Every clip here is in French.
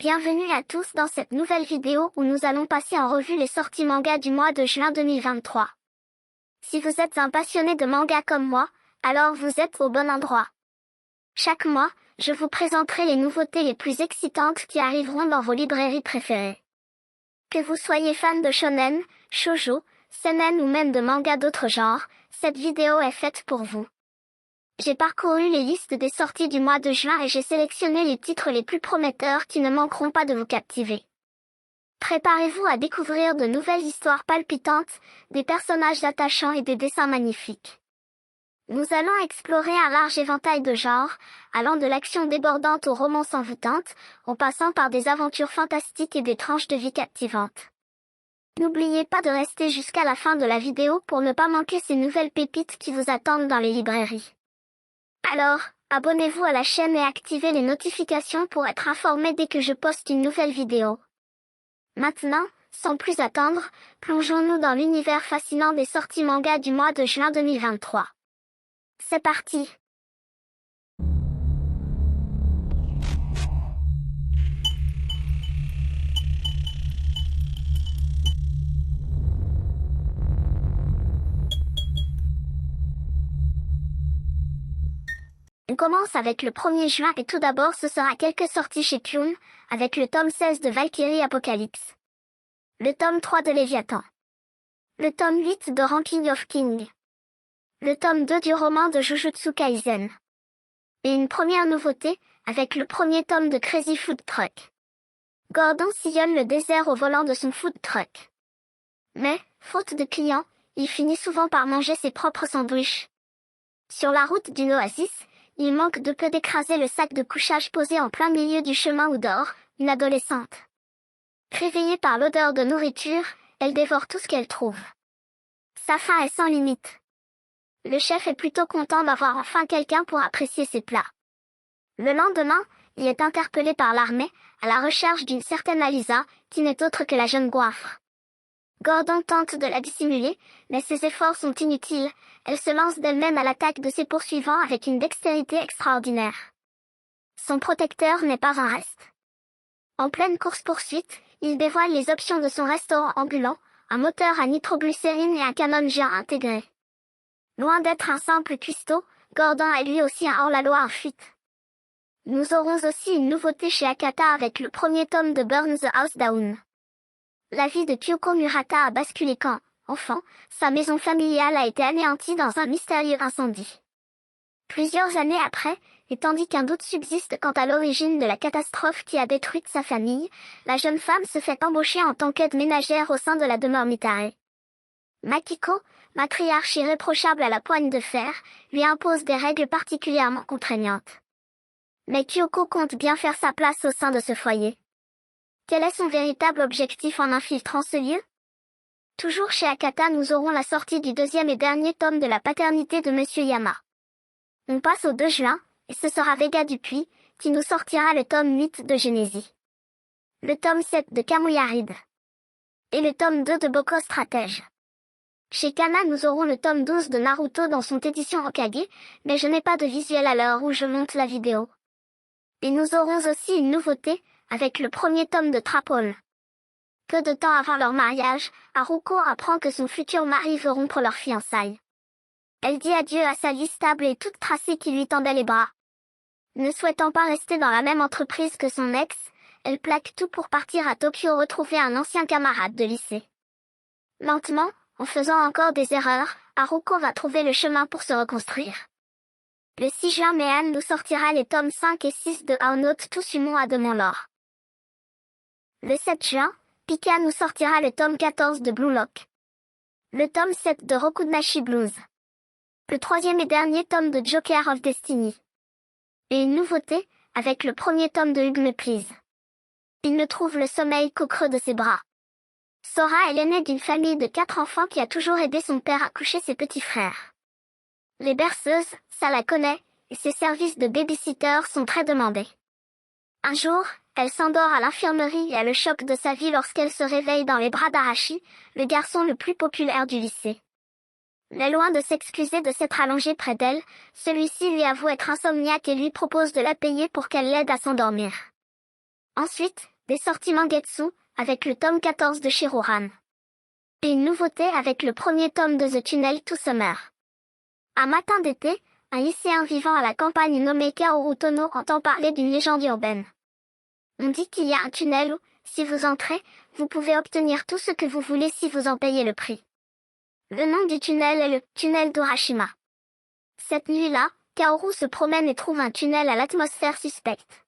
Bienvenue à tous dans cette nouvelle vidéo où nous allons passer en revue les sorties manga du mois de juin 2023. Si vous êtes un passionné de manga comme moi, alors vous êtes au bon endroit. Chaque mois, je vous présenterai les nouveautés les plus excitantes qui arriveront dans vos librairies préférées. Que vous soyez fan de shonen, shoujo, seinen ou même de manga d'autres genres, cette vidéo est faite pour vous. J'ai parcouru les listes des sorties du mois de juin et j'ai sélectionné les titres les plus prometteurs qui ne manqueront pas de vous captiver. Préparez-vous à découvrir de nouvelles histoires palpitantes, des personnages attachants et des dessins magnifiques. Nous allons explorer un large éventail de genres, allant de l'action débordante aux romances envoûtantes, en passant par des aventures fantastiques et des tranches de vie captivantes. N'oubliez pas de rester jusqu'à la fin de la vidéo pour ne pas manquer ces nouvelles pépites qui vous attendent dans les librairies. Alors, abonnez-vous à la chaîne et activez les notifications pour être informé dès que je poste une nouvelle vidéo. Maintenant, sans plus attendre, plongeons-nous dans l'univers fascinant des sorties manga du mois de juin 2023. C'est parti! On commence avec le 1er juin et tout d'abord ce sera quelques sorties chez Plum, avec le tome 16 de Valkyrie Apocalypse, le tome 3 de Léviathan, le tome 8 de Ranking of King, le tome 2 du roman de Jujutsu Kaisen. Et une première nouveauté, avec le premier tome de Crazy Food Truck. Gordon sillonne le désert au volant de son food truck. Mais, faute de clients, il finit souvent par manger ses propres sandwichs. Sur la route d'une oasis, il manque de peu d'écraser le sac de couchage posé en plein milieu du chemin où dort une adolescente. Réveillée par l'odeur de nourriture, elle dévore tout ce qu'elle trouve. Sa faim est sans limite. Le chef est plutôt content d'avoir enfin quelqu'un pour apprécier ses plats. Le lendemain, il est interpellé par l'armée, à la recherche d'une certaine Alisa, qui n'est autre que la jeune goinfre. Gordon tente de la dissimuler, mais ses efforts sont inutiles, elle se lance d'elle-même à l'attaque de ses poursuivants avec une dextérité extraordinaire. Son protecteur n'est pas un reste. En pleine course-poursuite, il dévoile les options de son restaurant ambulant, un moteur à nitroglycérine et un canon géant intégré. Loin d'être un simple cuistot, Gordon est lui aussi un hors-la-loi en fuite. Nous aurons aussi une nouveauté chez Akata avec le premier tome de Burn the House Down. La vie de Kyoko Murata a basculé quand, enfant, sa maison familiale a été anéantie dans un mystérieux incendie. Plusieurs années après, et tandis qu'un doute subsiste quant à l'origine de la catastrophe qui a détruit sa famille, la jeune femme se fait embaucher en tant qu'aide ménagère au sein de la demeure Mitare. Makiko, matriarche irréprochable à la poigne de fer, lui impose des règles particulièrement contraignantes. Mais Kyoko compte bien faire sa place au sein de ce foyer. Quel est son véritable objectif en infiltrant ce lieu? Toujours chez Akata, nous aurons la sortie du deuxième et dernier tome de la paternité de Monsieur Yama. On passe au 2 juin, et ce sera Vega Dupuis, qui nous sortira le tome 8 de Genesis, le tome 7 de Kamuya Reed, et le tome 2 de Boko Stratège. Chez Kana, nous aurons le tome 12 de Naruto dans son édition Hokage, mais je n'ai pas de visuel à l'heure où je monte la vidéo. Et nous aurons aussi une nouveauté, avec le premier tome de Trapol. Peu de temps avant leur mariage, Haruko apprend que son futur mari veut rompre leur fiançailles. Elle dit adieu à sa vie stable et toute tracée qui lui tendait les bras. Ne souhaitant pas rester dans la même entreprise que son ex, elle plaque tout pour partir à Tokyo retrouver un ancien camarade de lycée. Lentement, en faisant encore des erreurs, Haruko va trouver le chemin pour se reconstruire. Le 6 juin, Mehan nous sortira les tomes 5 et 6 de Aonote Tsusumo à Demon-Lore. Le 7 juin, Pika nous sortira le tome 14 de Blue Lock, le tome 7 de Rokunashi Blues, le troisième et dernier tome de Joker of Destiny. Et une nouveauté, avec le premier tome de Hugues Méprise. Il ne trouve le sommeil qu'au creux de ses bras. Sora est l'aînée d'une famille de 4 enfants qui a toujours aidé son père à coucher ses petits frères. Les berceuses, ça la connaît, et ses services de babysitter sont très demandés. Un jour, elle s'endort à l'infirmerie et a le choc de sa vie lorsqu'elle se réveille dans les bras d'Arashi, le garçon le plus populaire du lycée. Mais loin de s'excuser de s'être allongé près d'elle, celui-ci lui avoue être insomniaque et lui propose de la payer pour qu'elle l'aide à s'endormir. Ensuite, des sorties Mangetsu, avec le tome 14 de Shiroran. Et une nouveauté avec le premier tome de The Tunnel to Summer. Un matin d'été, un lycéen vivant à la campagne nommé Kaoru Tono entend parler d'une légende urbaine. On dit qu'il y a un tunnel où, si vous entrez, vous pouvez obtenir tout ce que vous voulez si vous en payez le prix. Le nom du tunnel est le tunnel d'Urashima. Cette nuit-là, Kaoru se promène et trouve un tunnel à l'atmosphère suspecte.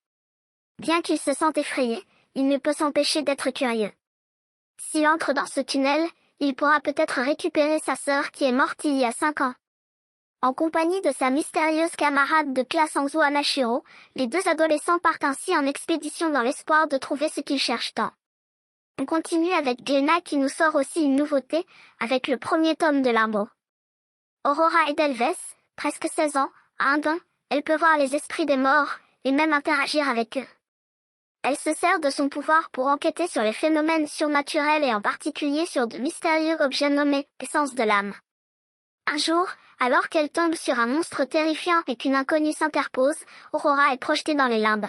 Bien qu'il se sente effrayé, il ne peut s'empêcher d'être curieux. S'il entre dans ce tunnel, il pourra peut-être récupérer sa sœur qui est morte il y a 5 ans. En compagnie de sa mystérieuse camarade de classe Anzu Anashiro, les deux adolescents partent ainsi en expédition dans l'espoir de trouver ce qu'ils cherchent tant. On continue avec Jenna qui nous sort aussi une nouveauté, avec le premier tome de Limbo. Aurora Edelweiss, presque 16 ans, a un don, elle peut voir les esprits des morts, et même interagir avec eux. Elle se sert de son pouvoir pour enquêter sur les phénomènes surnaturels et en particulier sur de mystérieux objets nommés « essence de l'âme ». Un jour, alors qu'elle tombe sur un monstre terrifiant et qu'une inconnue s'interpose, Aurora est projetée dans les limbes.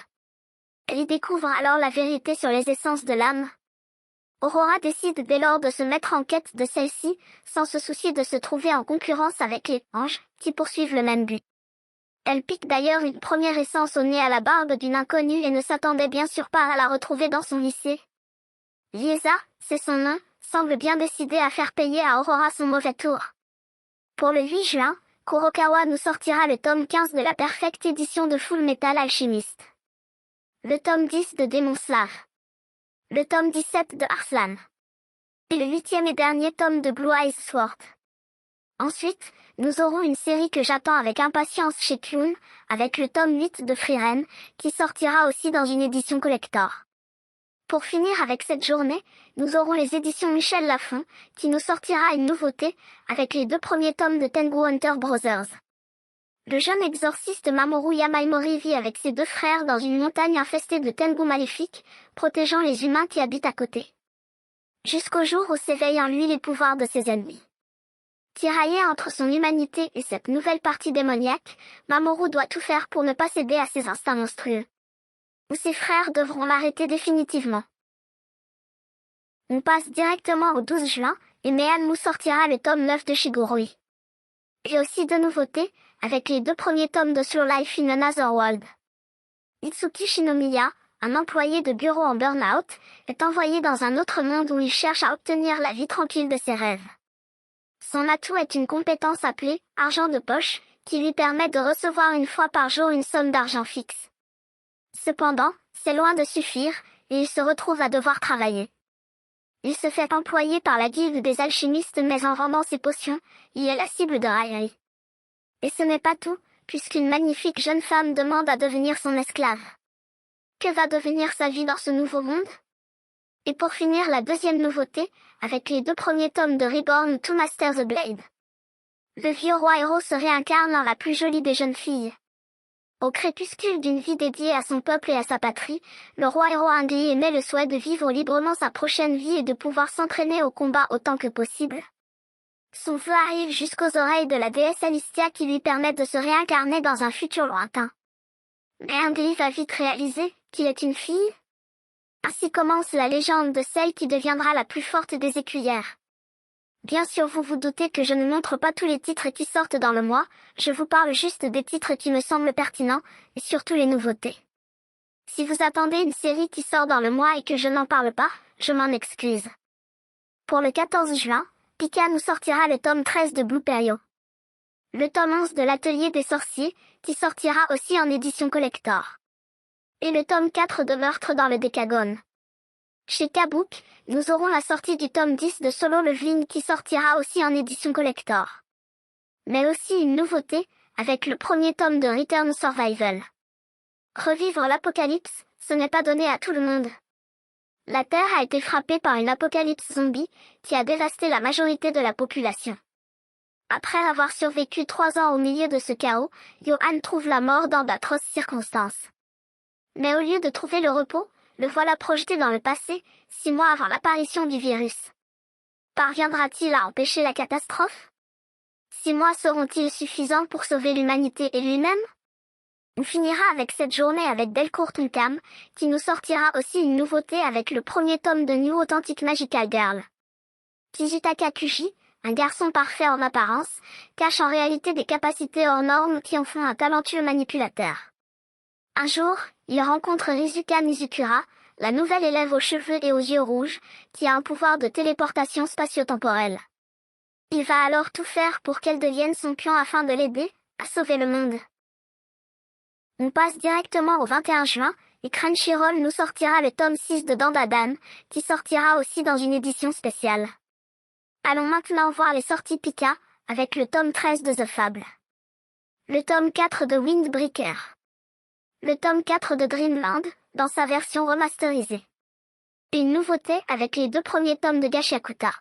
Elle y découvre alors la vérité sur les essences de l'âme. Aurora décide dès lors de se mettre en quête de celle-ci, sans se soucier de se trouver en concurrence avec les anges, qui poursuivent le même but. Elle pique d'ailleurs une première essence au nez à la barbe d'une inconnue et ne s'attendait bien sûr pas à la retrouver dans son lycée. Liesa, c'est son nom, semble bien décidée à faire payer à Aurora son mauvais tour. Pour le 8 juin, Kurokawa nous sortira le tome 15 de la Perfect édition de Full Metal Alchemist. Le tome 10 de Demon Slayer. Le tome 17 de Arslan. Et le 8e et dernier tome de Blue Eyes Sword. Ensuite, nous aurons une série que j'attends avec impatience chez Toon, avec le tome 8 de Frieren, qui sortira aussi dans une édition collector. Pour finir avec cette journée, nous aurons les éditions Michel Lafon, qui nous sortira une nouveauté, avec les 2 premiers tomes de Tengu Hunter Brothers. Le jeune exorciste Mamoru Yamaimori vit avec ses 2 frères dans une montagne infestée de Tengu maléfiques, protégeant les humains qui habitent à côté. Jusqu'au jour où s'éveillent en lui les pouvoirs de ses ennemis. Tiraillé entre son humanité et cette nouvelle partie démoniaque, Mamoru doit tout faire pour ne pas céder à ses instincts monstrueux. Ou ses frères devront l'arrêter définitivement. On passe directement au 12 juin, et Meanmu sortira le tome 9 de Shigurui. J'ai aussi 2 nouveautés, avec les 2 premiers tomes de Slow Life in Another World. Itsuki Shinomiya, un employé de bureau en burn-out, est envoyé dans un autre monde où il cherche à obtenir la vie tranquille de ses rêves. Son atout est une compétence appelée « argent de poche » qui lui permet de recevoir une fois par jour une somme d'argent fixe. Cependant, c'est loin de suffire, et il se retrouve à devoir travailler. Il se fait employer par la guilde des alchimistes mais en vendant ses potions, il est la cible de raillerie. Et ce n'est pas tout, puisqu'une magnifique jeune femme demande à devenir son esclave. Que va devenir sa vie dans ce nouveau monde? Et pour finir la 2e nouveauté, avec les 2 premiers tomes de Reborn to Master the Blade. Le vieux roi héros se réincarne en la plus jolie des jeunes filles. Au crépuscule d'une vie dédiée à son peuple et à sa patrie, le roi héros Ingui émet le souhait de vivre librement sa prochaine vie et de pouvoir s'entraîner au combat autant que possible. Son vœu arrive jusqu'aux oreilles de la déesse Alistia qui lui permet de se réincarner dans un futur lointain. Mais Ingui va vite réaliser qu'il est une fille. Ainsi commence la légende de celle qui deviendra la plus forte des écuyères. Bien sûr vous vous doutez que je ne montre pas tous les titres qui sortent dans le mois, je vous parle juste des titres qui me semblent pertinents, et surtout les nouveautés. Si vous attendez une série qui sort dans le mois et que je n'en parle pas, je m'en excuse. Pour le 14 juin, Pika nous sortira le tome 13 de Blue Perio. Le tome 11 de l'Atelier des Sorciers, qui sortira aussi en édition collector. Et le tome 4 de Meurtre dans le Décagone. Chez Kabook, nous aurons la sortie du tome 10 de Solo Leveling qui sortira aussi en édition collector. Mais aussi une nouveauté, avec le premier tome de Return Survival. Revivre l'apocalypse, ce n'est pas donné à tout le monde. La Terre a été frappée par une apocalypse zombie, qui a dévasté la majorité de la population. Après avoir survécu 3 ans au milieu de ce chaos, Johan trouve la mort dans d'atroces circonstances. Mais au lieu de trouver le repos, le voilà projeté dans le passé, 6 mois avant l'apparition du virus. Parviendra-t-il à empêcher la catastrophe? 6 mois seront-ils suffisants pour sauver l'humanité et lui-même? On finira avec cette journée avec Delcourt Tonkam, qui nous sortira aussi une nouveauté avec le premier tome de New Authentic Magical Girl. Kijitaka Kushi, un garçon parfait en apparence, cache en réalité des capacités hors normes qui en font un talentueux manipulateur. Un jour, il rencontre Rizuka Nizukura, la nouvelle élève aux cheveux et aux yeux rouges, qui a un pouvoir de téléportation spatio-temporelle. Il va alors tout faire pour qu'elle devienne son pion afin de l'aider à sauver le monde. On passe directement au 21 juin, et Crunchyroll nous sortira le tome 6 de Dandadan, qui sortira aussi dans une édition spéciale. Allons maintenant voir les sorties Pika, avec le tome 13 de The Fable. Le tome 4 de Windbreaker. Le tome 4 de Dreamland, dans sa version remasterisée. Une nouveauté avec les 2 premiers tomes de Gashakuta.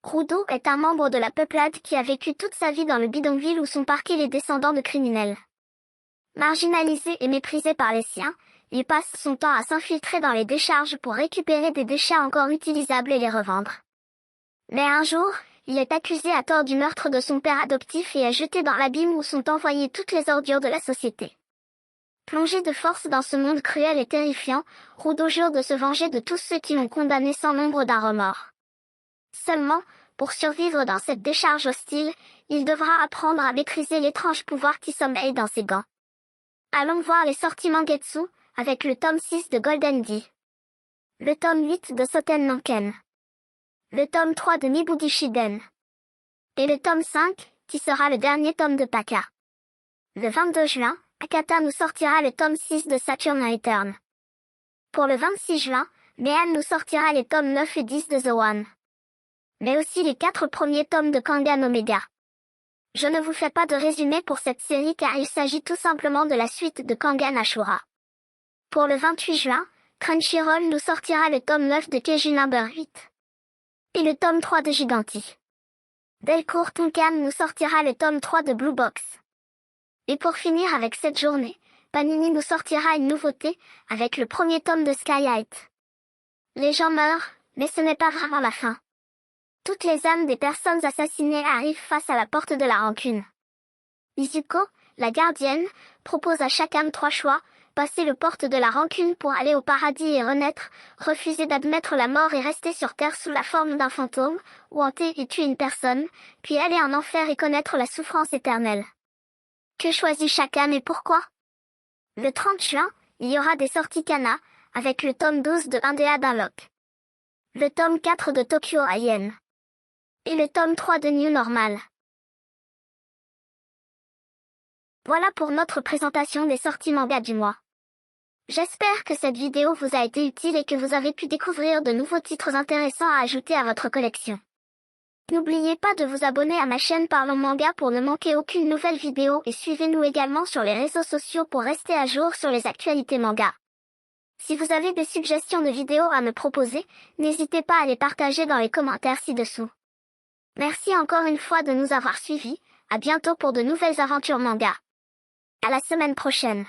Rudo est un membre de la peuplade qui a vécu toute sa vie dans le bidonville où sont parqués les descendants de criminels. Marginalisé et méprisé par les siens, il passe son temps à s'infiltrer dans les décharges pour récupérer des déchets encore utilisables et les revendre. Mais un jour, il est accusé à tort du meurtre de son père adoptif et est jeté dans l'abîme où sont envoyées toutes les ordures de la société. Plongé de force dans ce monde cruel et terrifiant, Rudo jure de se venger de tous ceux qui l'ont condamné sans nombre d'un remords. Seulement, pour survivre dans cette décharge hostile, il devra apprendre à maîtriser l'étrange pouvoir qui sommeille dans ses gants. Allons voir les sorties Mangetsu, avec le tome 6 de Golden D. Le tome 8 de Soten Nanken. Le tome 3 de Mibugi Shiden. Et le tome 5, qui sera le dernier tome de Paka. Le 22 juin, Akata nous sortira le tome 6 de Saturn Return. Pour le 26 juin, Mehan nous sortira les tomes 9 et 10 de The One. Mais aussi les 4 premiers tomes de Kangan Omega. Je ne vous fais pas de résumé pour cette série car il s'agit tout simplement de la suite de Kangan Ashura. Pour le 28 juin, Crunchyroll nous sortira le tome 9 de Keiju Number 8. Et le tome 3 de Giganti. Delcourt Tonkam nous sortira le tome 3 de Blue Box. Et pour finir avec cette journée, Panini nous sortira une nouveauté, avec le premier tome de Sky Height. Les gens meurent, mais ce n'est pas vraiment la fin. Toutes les âmes des personnes assassinées arrivent face à la porte de la rancune. Izuko, la gardienne, propose à chaque âme 3 choix, passer le porte de la rancune pour aller au paradis et renaître, refuser d'admettre la mort et rester sur terre sous la forme d'un fantôme, ou hanter et tuer une personne, puis aller en enfer et connaître la souffrance éternelle. Que choisit chaque âme et pourquoi? Le 30 juin, il y aura des sorties Kana, avec le tome 12 de Indea Dunlock. Le tome 4 de Tokyo Ayen. Et le tome 3 de New Normal. Voilà pour notre présentation des sorties manga du mois. J'espère que cette vidéo vous a été utile et que vous avez pu découvrir de nouveaux titres intéressants à ajouter à votre collection. N'oubliez pas de vous abonner à ma chaîne Parlons Manga pour ne manquer aucune nouvelle vidéo et suivez-nous également sur les réseaux sociaux pour rester à jour sur les actualités manga. Si vous avez des suggestions de vidéos à me proposer, n'hésitez pas à les partager dans les commentaires ci-dessous. Merci encore une fois de nous avoir suivis, à bientôt pour de nouvelles aventures manga. À la semaine prochaine.